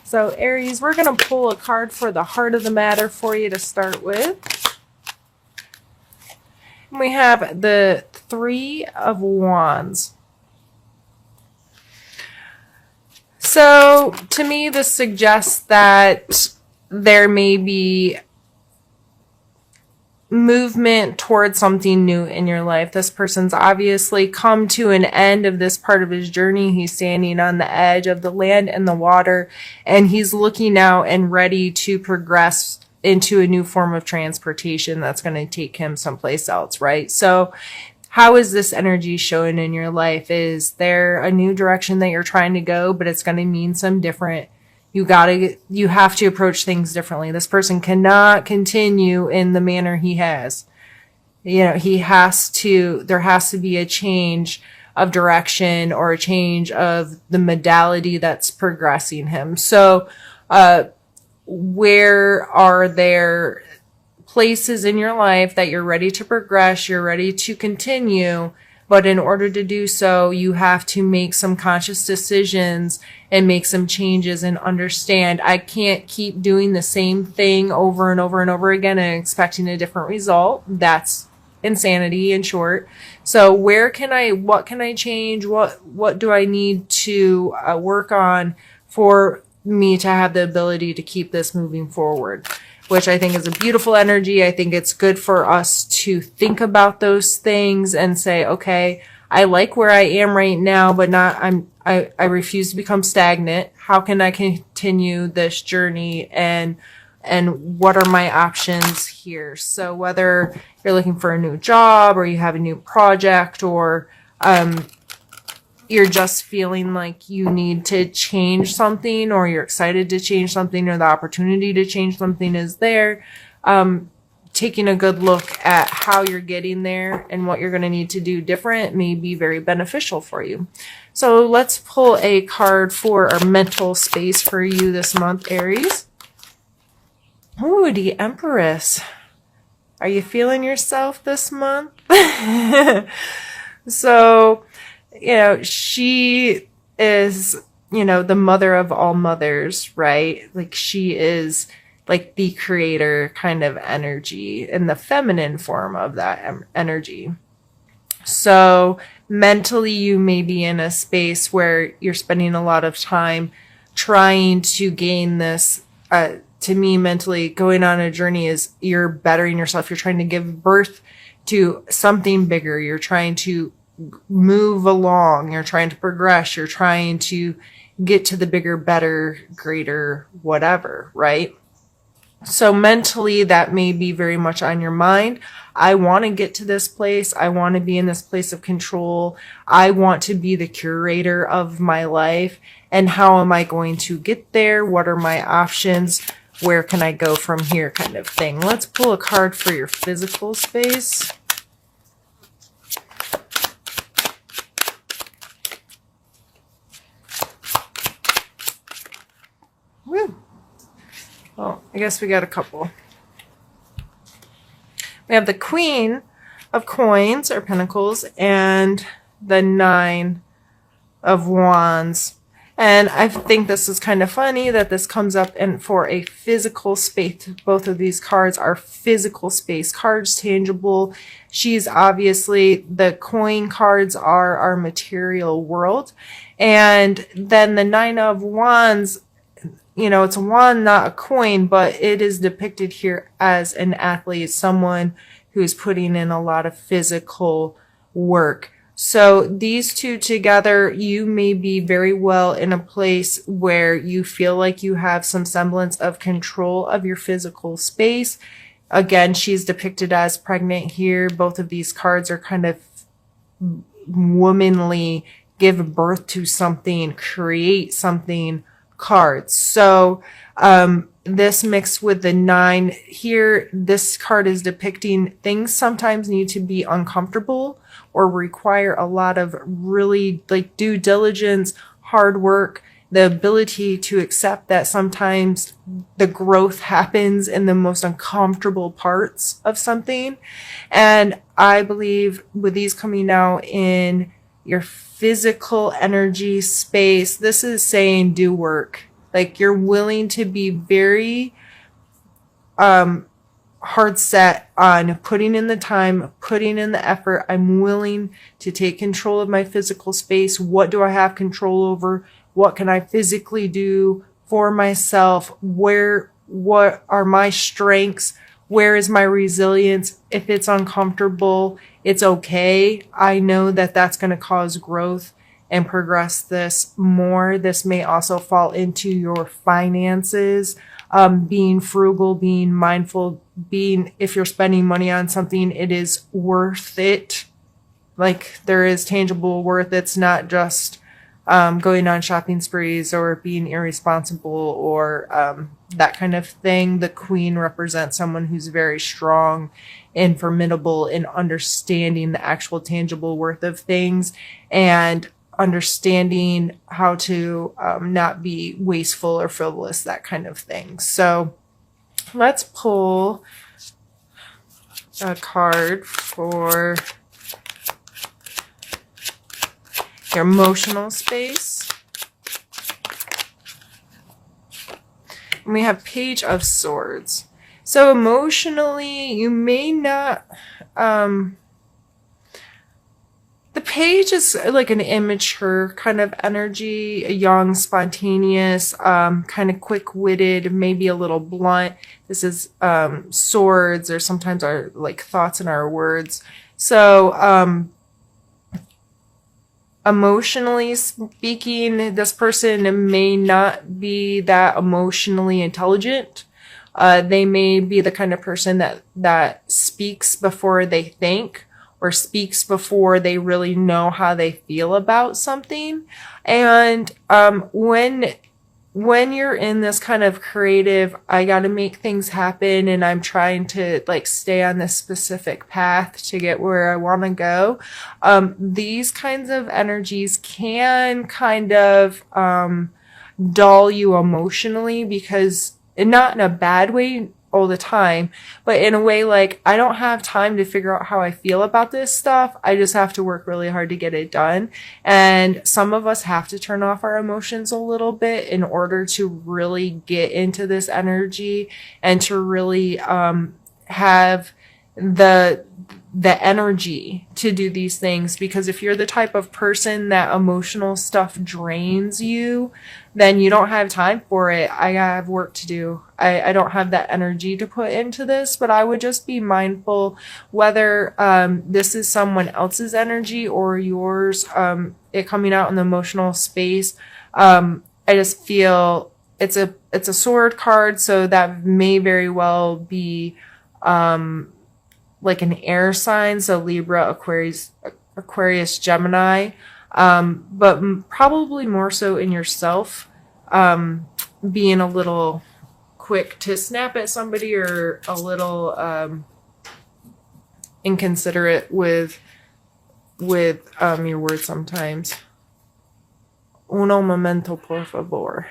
So Aries, we're going to pull a card for the heart of the matter for you to start with. And we have the Three of Wands. So to me, this suggests that there may be movement towards something new in your life. This person's obviously come to an end of this part of his journey. He's standing on the edge of the land and the water, and he's looking out and ready to progress into a new form of transportation that's going to take him someplace else, right? So how is this energy showing in your life? Is there a new direction that you're trying to go, but it's going to mean some different? You have to approach things differently. This person cannot continue in the manner he has. There has to be a change of direction or a change of the modality that's progressing him. So, where are there places in your life that you're ready to progress, you're ready to continue, but in order to do so, you have to make some conscious decisions and make some changes and understand I can't keep doing the same thing over and over and over again and expecting a different result. That's insanity, in short. So what can I change? What do I need to work on for me to have the ability to keep this moving forward? Which I think is a beautiful energy. I think it's good for us to think about those things and say, okay, I like where I am right now, but I refuse to become stagnant. How can I continue this journey, and what are my options here? So whether you're looking for a new job or you have a new project, or you're just feeling like you need to change something, or you're excited to change something, or the opportunity to change something is there, taking a good look at how you're getting there and what you're going to need to do different may be very beneficial for you. So let's pull a card for our mental space for you this month, Aries. Ooh, the Empress. Are you feeling yourself this month? So, she is, the mother of all mothers, right? Like, she is like the creator kind of energy and the feminine form of that energy. So mentally, you may be in a space where you're spending a lot of time trying to gain this. To me, mentally, going on a journey is you're bettering yourself. You're trying to give birth to something bigger. You're trying to move along, you're trying to progress, you're trying to get to the bigger, better, greater, whatever, right? So mentally, that may be very much on your mind. I want to get to this place. I want to be in this place of control. I want to be the curator of my life. And how am I going to get there? What are my options? Where can I go from here, kind of thing? Let's pull a card for your physical space. Well, I guess we got a couple. We have the Queen of Coins or Pentacles and the Nine of Wands. And I think this is kind of funny that this comes up and for a physical space. Both of these cards are physical space cards, tangible. She's obviously, the coin cards are our material world. And then the Nine of Wands, it's a wand, not a coin, but it is depicted here as an athlete, someone who is putting in a lot of physical work. So these two together, you may be very well in a place where you feel like you have some semblance of control of your physical space. Again, she's depicted as pregnant here. Both of these cards are kind of womanly, give birth to something, create something cards. So this mixed with the 9 here, this card is depicting things sometimes need to be uncomfortable or require a lot of really due diligence, hard work, the ability to accept that sometimes the growth happens in the most uncomfortable parts of something. And I believe with these coming out in your physical energy space, this is saying do work. Like you're willing to be very hard set on putting in the time, putting in the effort. I'm willing to take control of my physical space. What do I have control over? What can I physically do for myself? What are my strengths? Where is my resilience? If it's uncomfortable, it's okay. I know that that's going to cause growth and progress this more. This may also fall into your finances, being frugal, being mindful, if you're spending money on something, it is worth it. Like there is tangible worth. It's not just going on shopping sprees or being irresponsible or that kind of thing. The Queen represents someone who's very strong and formidable in understanding the actual tangible worth of things and understanding how to not be wasteful or frivolous, that kind of thing. So let's pull a card for your emotional space. And we have Page of Swords. So emotionally, you may not, the page is like an immature kind of energy, a young, spontaneous, kind of quick-witted, maybe a little blunt. This is swords, or sometimes our like thoughts and our words. So emotionally speaking, this person may not be that emotionally intelligent. They may be the kind of person that speaks before they think, or speaks before they really know how they feel about something. And when you're in this kind of creative, I got to make things happen and I'm trying to like stay on this specific path to get where I want to go, these kinds of energies can kind of dull you emotionally, because, and not in a bad way all the time, but in a way like, I don't have time to figure out how I feel about this stuff. I just have to work really hard to get it done. And some of us have to turn off our emotions a little bit in order to really get into this energy and to really have the energy to do these things. Because if you're the type of person that emotional stuff drains you, then you don't have time for it. I have work to do. I don't have that energy to put into this, but I would just be mindful whether this is someone else's energy or yours, it coming out in the emotional space. I just feel it's a sword card, so that may very well be like an air sign, so Libra, Aquarius, Gemini, but probably more so in yourself, being a little quick to snap at somebody or a little inconsiderate with your words sometimes. Uno momento, por favor.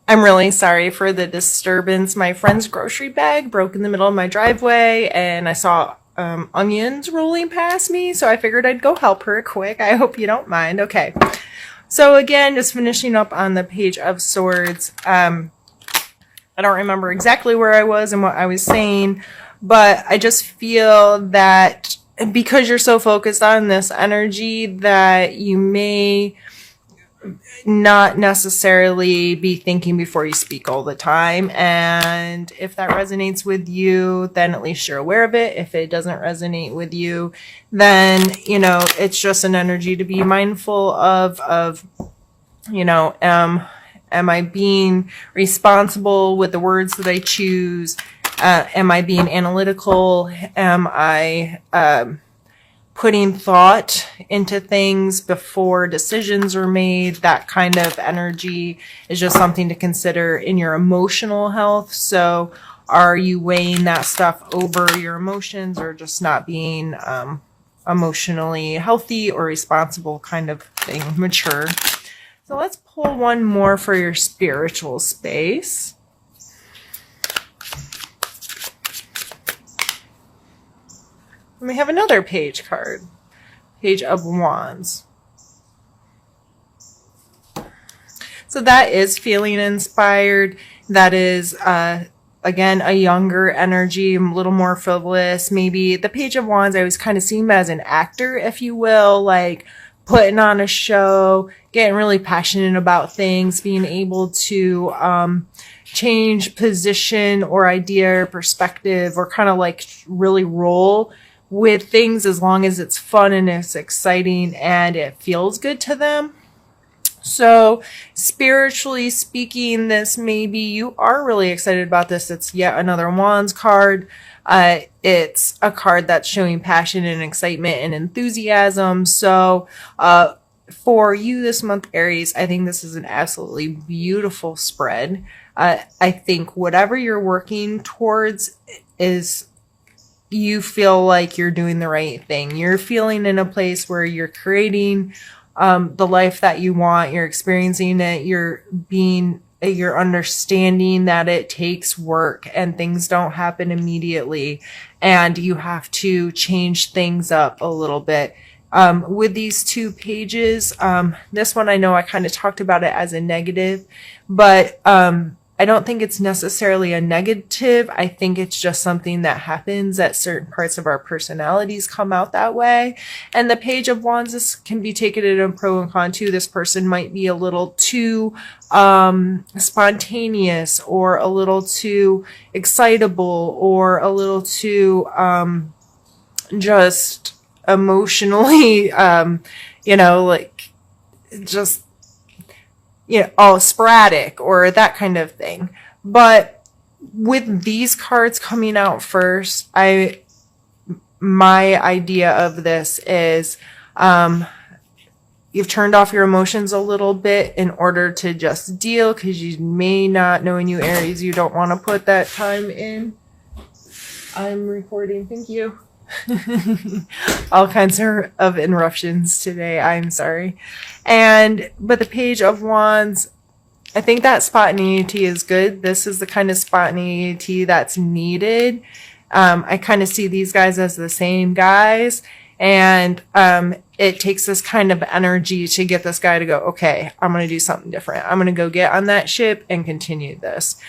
I'm really sorry for the disturbance. My friend's grocery bag broke in the middle of my driveway, and I saw onions rolling past me, so I figured I'd go help her quick. I hope you don't mind. Okay. So again, just finishing up on the Page of Swords. I don't remember exactly where I was and what I was saying, but I just feel that because you're so focused on this energy that you may not necessarily be thinking before you speak all the time. And if that resonates with you, then at least you're aware of it. If it doesn't resonate with you, then, you know, it's just an energy to be mindful of, you know, am I being responsible with the words that I choose? Am I being analytical? Am I, putting thought into things before decisions are made? That kind of energy is just something to consider in your emotional health. So are you weighing that stuff over your emotions, or just not being emotionally healthy or responsible kind of thing, mature? So let's pull one more for your spiritual space. And we have another page card, Page of Wands. So that is feeling inspired. That is, again, a younger energy, a little more frivolous. Maybe the Page of Wands, I always kind of see him as an actor, if you will, like putting on a show, getting really passionate about things, being able to change position or idea or perspective, or kind of like really roll with things as long as it's fun and it's exciting and it feels good to them. So spiritually speaking, this maybe you are really excited about this. It's yet another Wands card. It's a card that's showing passion and excitement and enthusiasm. So, for you this month, Aries, I think this is an absolutely beautiful spread. I think whatever you're working towards is, you feel like you're doing the right thing. You're feeling in a place where you're creating the life that you want. You're experiencing it. You're understanding that it takes work and things don't happen immediately, and you have to change things up a little bit. With these two pages, this one, I know I kind of talked about it as a negative, but I don't think it's necessarily a negative. I think it's just something that happens, that certain parts of our personalities come out that way. And the Page of Wands can be taken in a pro and con too. This person might be a little too spontaneous, or a little too excitable, or a little too just emotionally, like just, all sporadic or that kind of thing. But with these cards coming out first, my idea of this is, you've turned off your emotions a little bit in order to just deal, because you may not, knowing you Aries, you don't want to put that time in. I'm recording. Thank you. All kinds of interruptions today. I'm sorry. But the Page of Wands, I think that spontaneity is good. This is the kind of spontaneity that's needed. I kind of see these guys as the same guys, and it takes this kind of energy to get this guy to go, okay, I'm going to do something different. I'm going to go get on that ship and continue this.